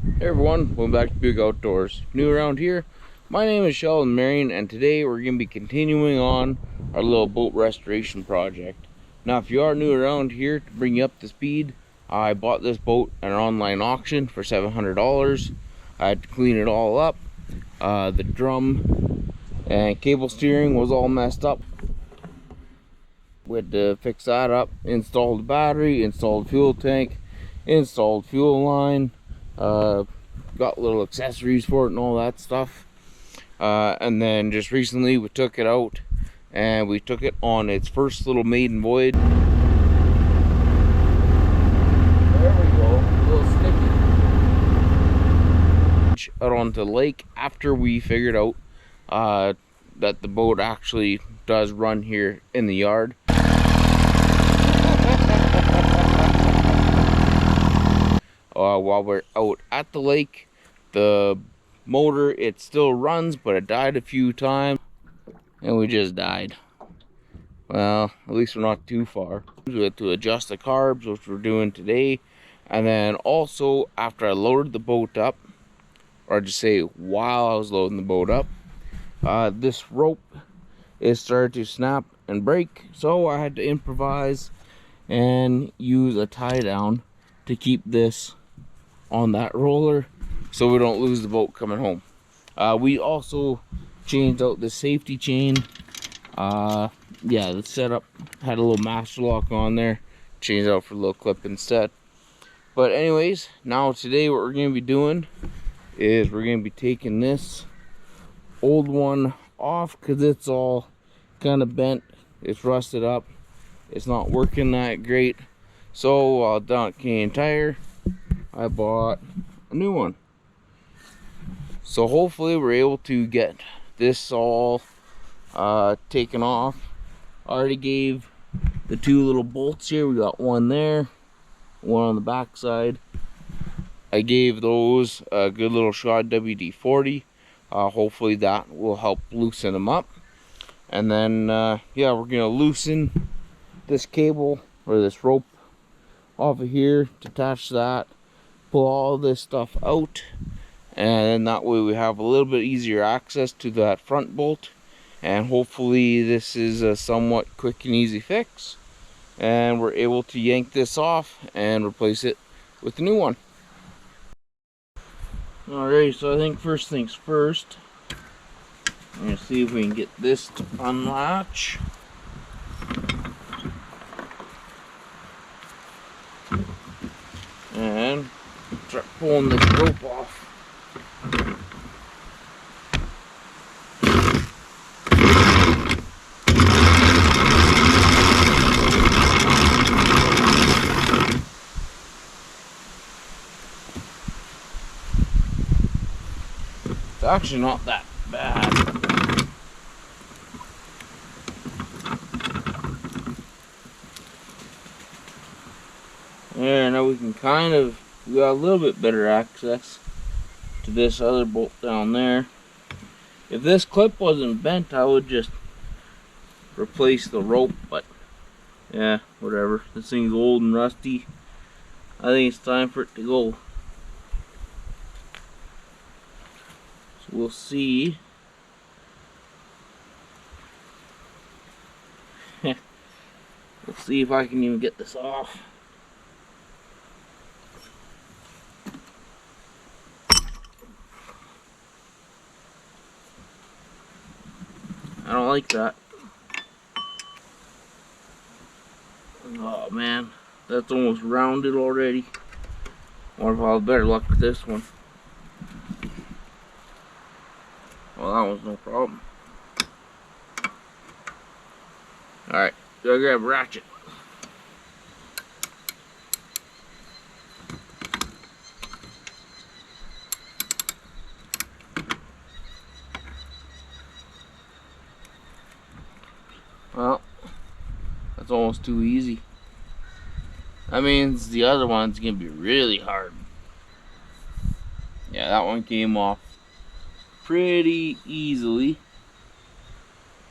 Hey everyone, welcome back to Big Outdoors. New around here, my name is Sheldon Marion, and today we're going to be continuing on our little boat restoration project. Now, if you are new around here, to bring you up to speed, I bought this boat at an online auction for $700. I had to clean it all up. The drum and cable steering was all messed up. We had to fix that up, install the battery, install the fuel tank, installed fuel line, got little accessories for it and all that stuff. And then just recently we took it out and we took it on its first little maiden voyage. There we go, a little sticky. Out onto the lake after we figured out that the boat actually does run here in the yard. While we're out at the lake, the motor, it still runs, but it died a few times and we just died. Well, at least we're not too far. We had to adjust the carbs, which we're doing today. And then also, after I loaded the boat up, or just say while I was loading the boat up, this rope is started to snap and break, so I had to improvise and use a tie down to keep this on that roller so we don't lose the boat coming home. We also changed out the safety chain. Yeah, the setup had a little master lock on there, changed out for a little clip instead. But anyways, now today what we're going to be doing is we're going to be taking this old one off because it's all kind of bent, it's rusted up, it's not working that great. So down at Canadian Tire, I bought a new one. So hopefully we're able to get this all taken off. I already gave the two little bolts here. We got one there, one on the back side. I gave those a good little shot WD-40. Hopefully that will help loosen them up. And then yeah, we're gonna loosen this cable or this rope off of here to attach that, pull all this stuff out, and then that way we have a little bit easier access to that front bolt. And hopefully this is a somewhat quick and easy fix, and we're able to yank this off and replace it with the new one. Alright, so I think first things first, I'm gonna see if we can get this to unlatch. And start pulling this rope off. It's actually not that bad. There, now we can we got a little bit better access to this other bolt down there. If this clip wasn't bent, I would just replace the rope, but yeah, whatever. This thing's old and rusty. I think it's time for it to go. So we'll see. We'll see if I can even get this off. I don't like that. Oh man, that's almost rounded already. I wonder if I'll have better luck with this one. Well, that one's no problem. Alright, gotta grab a ratchet. Well, that's almost too easy. That means the other one's gonna be really hard. Yeah, that one came off pretty easily.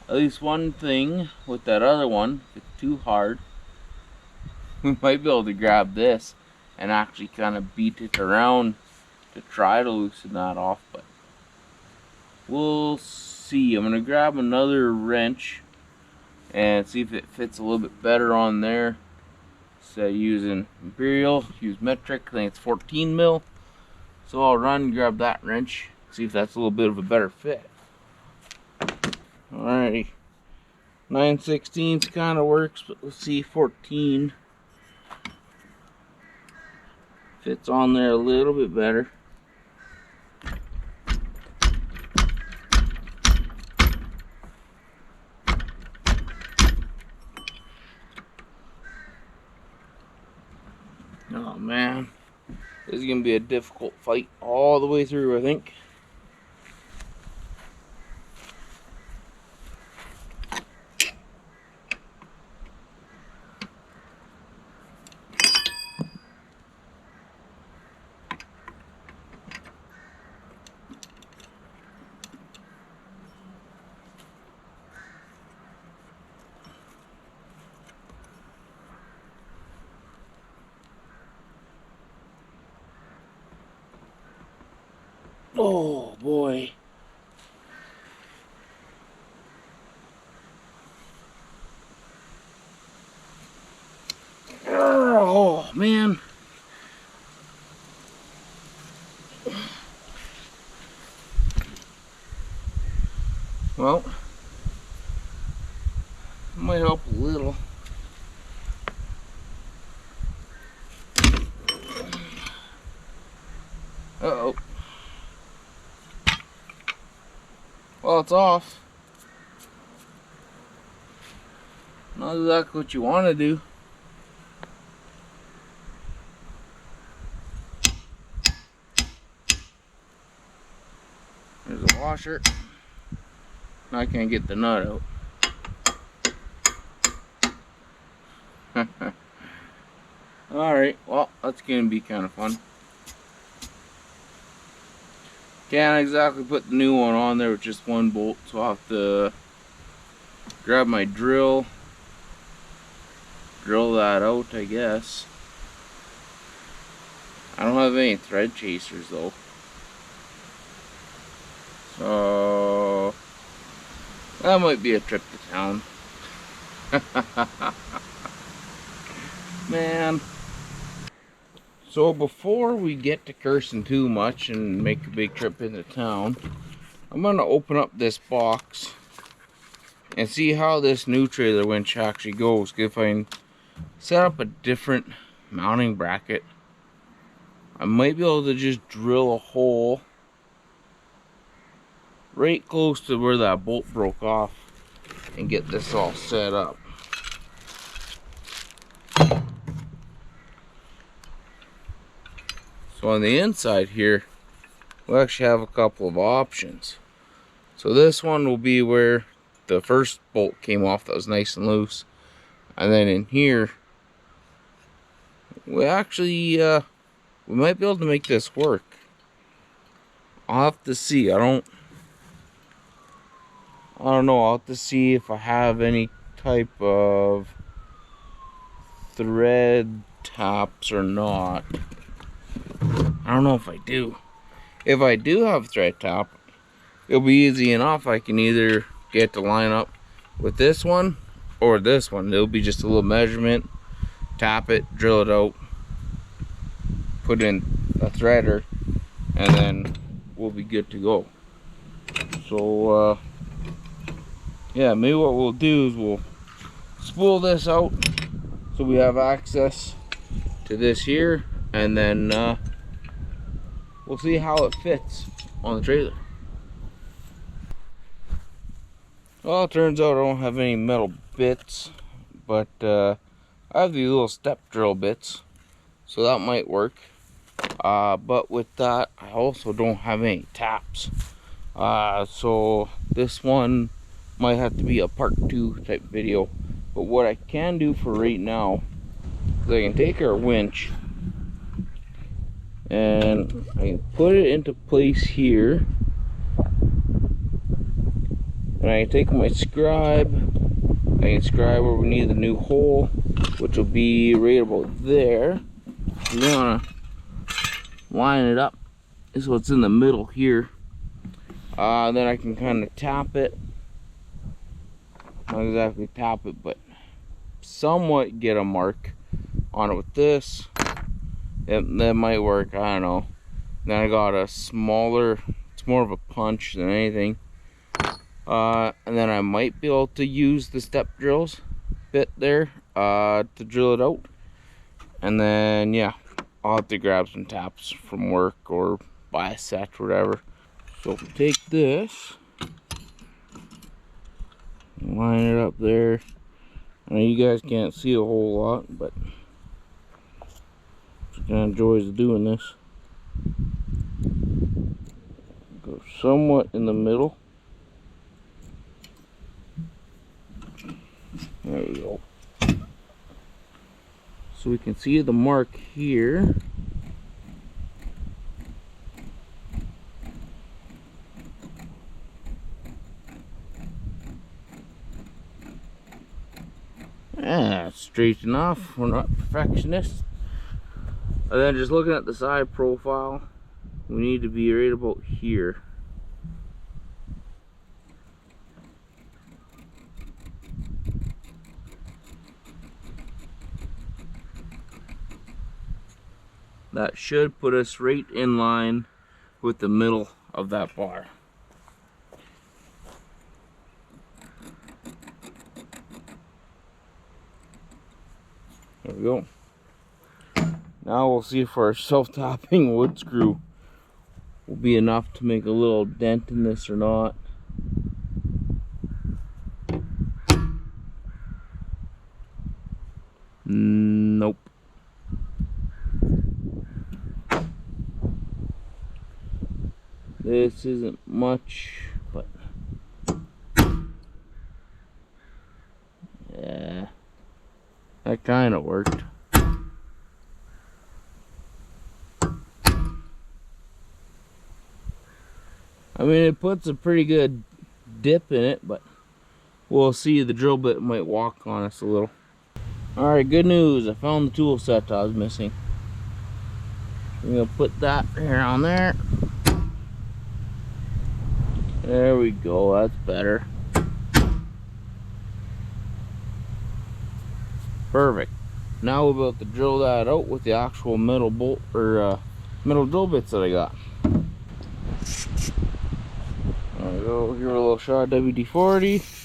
At least one thing with that other one, if it's too hard, we might be able to grab this and actually kind of beat it around to try to loosen that off, but we'll see. I'm gonna grab another wrench and see if it fits a little bit better on there. Instead of using Imperial, use metric. I think it's 14 mil. So I'll run and grab that wrench, see if that's a little bit of a better fit. Alrighty, 9/16 kind of works, but let's see 14 fits on there a little bit better. Oh man, this is gonna be a difficult fight all the way through, I think. Oh boy. Oh man. Well, it might help a little. Uh-oh. Well, it's off. Not exactly what you want to do. There's a washer. I can't get the nut out. Alright, well, that's gonna be kind of fun. Can't exactly put the new one on there with just one bolt, so I'll have to grab my drill, drill that out, I guess. I don't have any thread chasers though, so that might be a trip to town. Man. So before we get to cursing too much and make a big trip into town, I'm going to open up this box and see how this new trailer winch actually goes. If I can set up a different mounting bracket, I might be able to just drill a hole right close to where that bolt broke off and get this all set up. So on the inside here, we'll actually have a couple of options. So this one will be where the first bolt came off that was nice and loose. And then in here, we actually, we might be able to make this work. I'll have to see. I don't know. I'll have to see if I have any type of thread taps or not. I don't know if I do. If I do have thread tap, it'll be easy enough. I can either get to line up with this one or this one. It'll be just a little measurement, tap it, drill it out, put in a threader, and then we'll be good to go. So yeah, maybe what we'll do is we'll spool this out so we have access to this here, and then we'll see how it fits on the trailer. Well, it turns out I don't have any metal bits, but I have these little step drill bits, so that might work. But with that, I also don't have any taps. So this one might have to be a part 2 type video. But what I can do for right now is I can take our winch and I can put it into place here, and I can take my scribe, I can scribe where we need the new hole, which will be right about there. We want to line it up so it's in the middle here. Then I can kind of tap it. Not exactly tap it, but somewhat get a mark on it with this. That might work, I don't know. Then I got a smaller, it's more of a punch than anything. And then I might be able to use the step drills bit there to drill it out. And then, yeah, I'll have to grab some taps from work or buy a set or whatever. So take this, line it up there. I know you guys can't see a whole lot, but it kind of enjoys doing this. Go somewhat in the middle. There we go. So we can see the mark here. Yeah, straight enough. We're not perfectionists. And then just looking at the side profile, we need to be right about here. That should put us right in line with the middle of that bar. There we go. Now we'll see if our self-tapping wood screw will be enough to make a little dent in this or not. Nope. This isn't much, but yeah, that kind of worked. I mean, it puts a pretty good dip in it, but we'll see. The drill bit might walk on us a little. Alright, good news. I found the tool set I was missing. I'm going to put that here on there. There we go. That's better. Perfect. Now we're about to drill that out with the actual metal bolt or metal drill bits that I got. There we go. Give it a little shot. WD-40.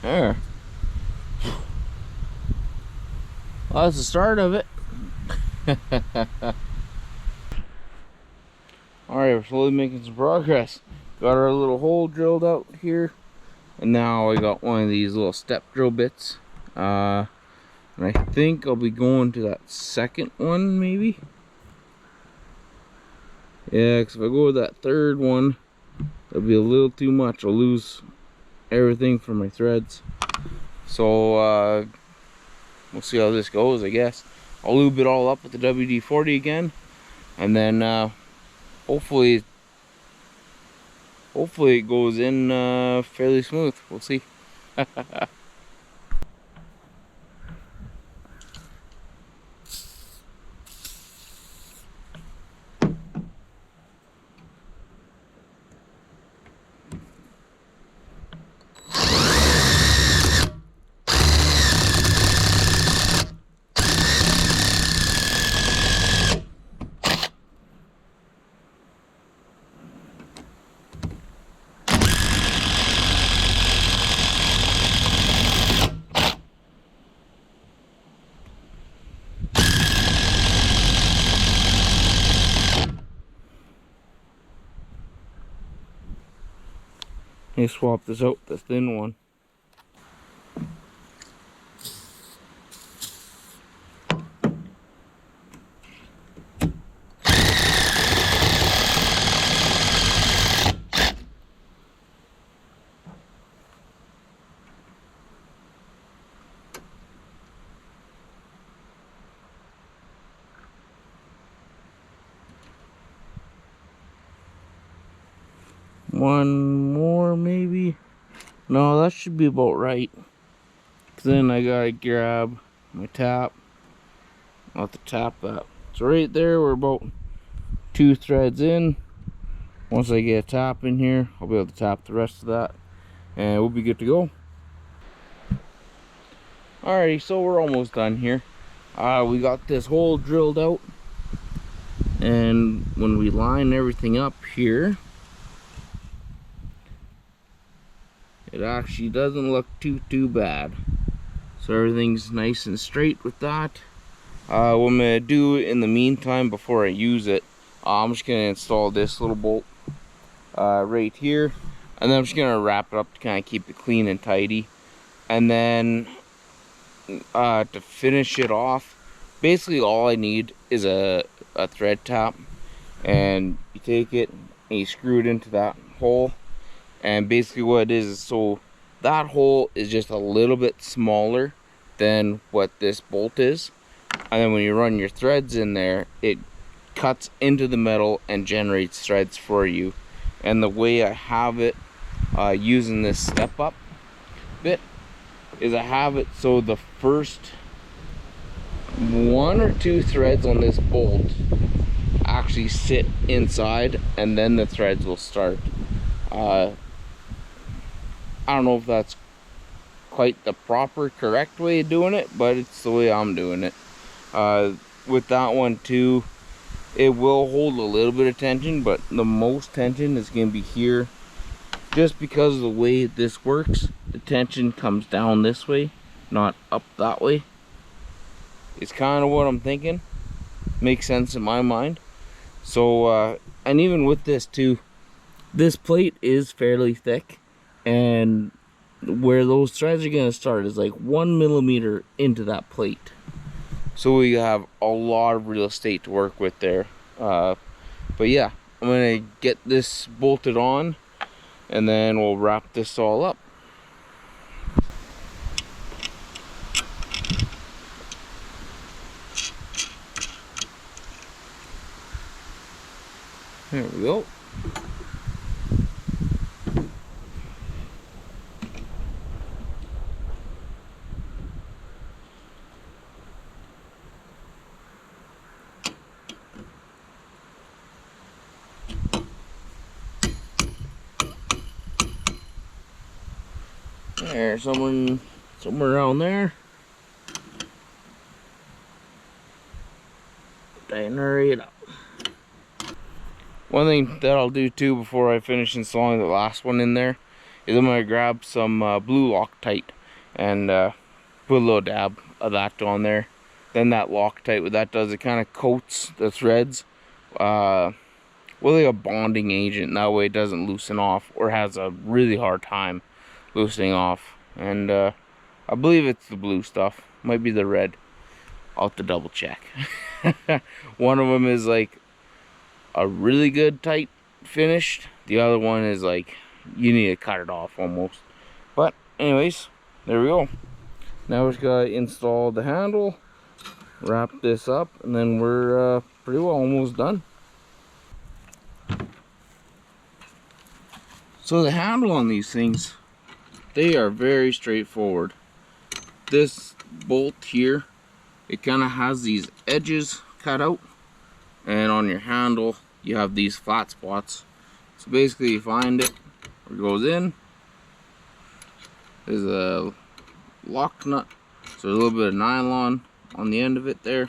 There. Well, that's the start of it. Alright, we're slowly making some progress. Got our little hole drilled out here. And now I got one of these little step drill bits. And I think I'll be going to that second one, maybe. Yeah, because if I go with that third one, it'll be a little too much. I'll lose everything from my threads. So we'll see how this goes, I guess. I'll lube it all up with the WD-40 again, and then hopefully it goes in fairly smooth. We'll see. Let me swap this out, the thin one. One more maybe. No, that should be about right. Cause then I gotta grab my tap. I'll have to tap that. So right there, we're about 2 threads in. Once I get a tap in here, I'll be able to tap the rest of that, and we'll be good to go. Alrighty, so we're almost done here. We got this hole drilled out, and when we line everything up here, it actually doesn't look too bad. So everything's nice and straight with that. What I'm gonna do in the meantime before I use it, I'm just gonna install this little bolt right here, and then I'm just gonna wrap it up to kind of keep it clean and tidy. And then to finish it off, basically all I need is a thread tap, and you take it and you screw it into that hole. And basically what it is so that hole is just a little bit smaller than what this bolt is, and then when you run your threads in there, it cuts into the metal and generates threads for you. And the way I have it using this step up bit is I have it so the first 1 or 2 threads on this bolt actually sit inside, and then the threads will start. I don't know if that's quite the proper correct way of doing it, but it's the way I'm doing it. With that one too, it will hold a little bit of tension, but the most tension is going to be here. Just because of the way this works, the tension comes down this way, not up that way. It's kind of what I'm thinking. Makes sense in my mind. So, and even with this too, this plate is fairly thick, and where those threads are going to start is like 1 millimeter into that plate. So we have a lot of real estate to work with there. But yeah, I'm going to get this bolted on, and then we'll wrap this all up. There we go. There, somewhere around there. Tighten it up. One thing that I'll do too before I finish installing the last one in there is I'm gonna grab some blue Loctite and put a little dab of that on there. Then that Loctite, what that does, it kind of coats the threads with like a bonding agent. That way it doesn't loosen off or has a really hard time loosening off. And I believe it's the blue stuff, might be the red. I'll have to double check. One of them is like a really good tight finished. The other one is like you need to cut it off almost. But anyways, there we go. Now we just gotta install the handle, wrap this up, and then we're pretty well almost done. So the handle on these things, they are very straightforward. This bolt here, it kind of has these edges cut out, and on your handle you have these flat spots. So basically you find it where it goes in. There's a lock nut, so a little bit of nylon on the end of it there.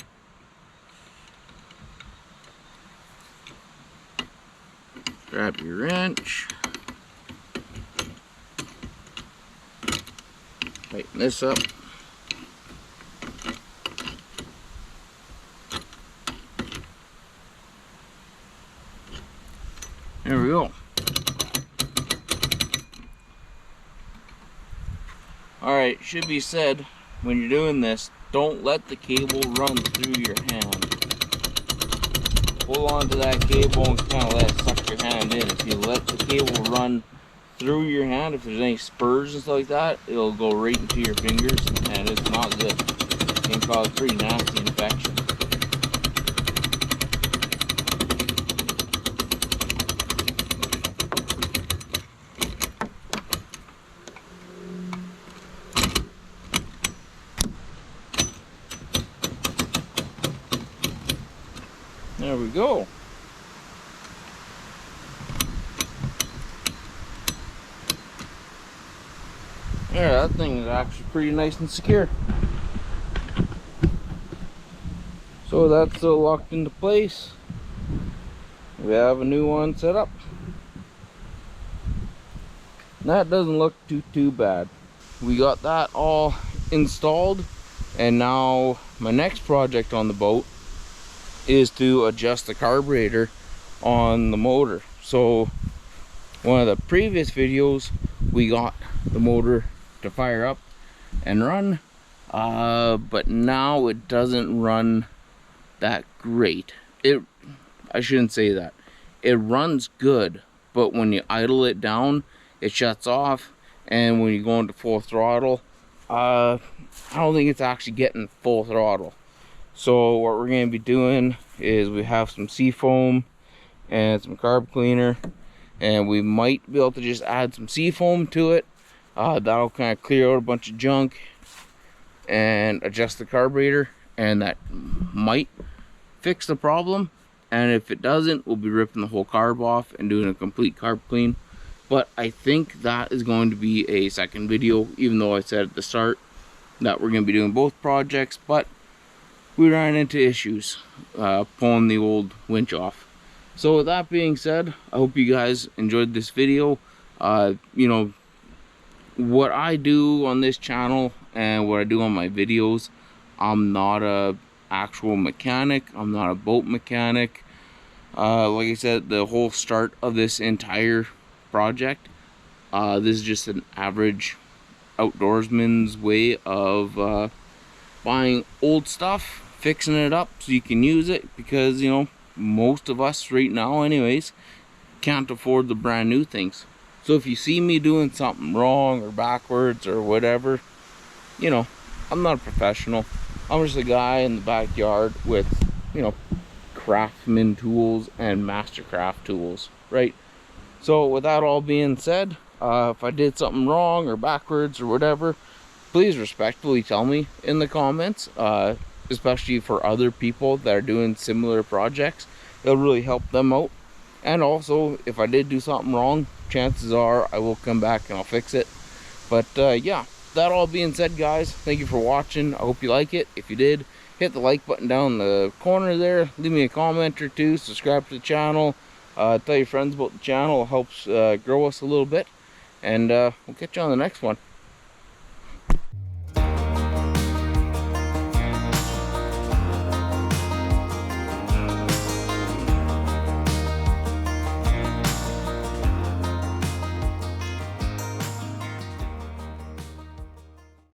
Grab your wrench, tighten this up. There we go. Alright, should be said, when you're doing this, don't let the cable run through your hand. Hold on to that cable and kind of let it suck your hand in. If you let the cable run through your hand, if there's any spurs and stuff like that, it'll go right into your fingers, and it's not good. It can cause pretty nasty infection. go. Yeah, that thing is actually pretty nice and secure. So that's still locked into place. We have a new one set up. That doesn't look too bad. We got that all installed, and now my next project on the boat is to adjust the carburetor on the motor. So one of the previous videos, we got the motor to fire up and run, but now it doesn't run that great. I shouldn't say that. It runs good, but when you idle it down, it shuts off, and when you go into full throttle, I don't think it's actually getting full throttle. So what we're going to be doing is we have some seafoam and some carb cleaner, and we might be able to just add some seafoam to it. That'll kind of clear out a bunch of junk and adjust the carburetor, and that might fix the problem. And if it doesn't, we'll be ripping the whole carb off and doing a complete carb clean. But I think that is going to be a second video, even though I said at the start that we're going to be doing both projects. But we ran into issues pulling the old winch off. So with that being said, I hope you guys enjoyed this video. You know, what I do on this channel and what I do on my videos, I'm not a actual mechanic. I'm not a boat mechanic. Like I said, the whole start of this entire project, this is just an average outdoorsman's way of buying old stuff, fixing it up so you can use it, because you know, most of us right now anyways can't afford the brand new things. So if you see me doing something wrong or backwards or whatever, you know, I'm not a professional. I'm just a guy in the backyard with, you know, craftsman tools and mastercraft tools, right? So with that all being said, if I did something wrong or backwards or whatever, please respectfully tell me in the comments, especially for other people that are doing similar projects. It'll really help them out. And also, if I did do something wrong, chances are I will come back and I'll fix it. But yeah, that all being said, guys, thank you for watching. I hope you like it. If you did, hit the like button down in the corner there. Leave me a comment or two. Subscribe to the channel. Tell your friends about the channel. It helps grow us a little bit. And we'll catch you on the next one.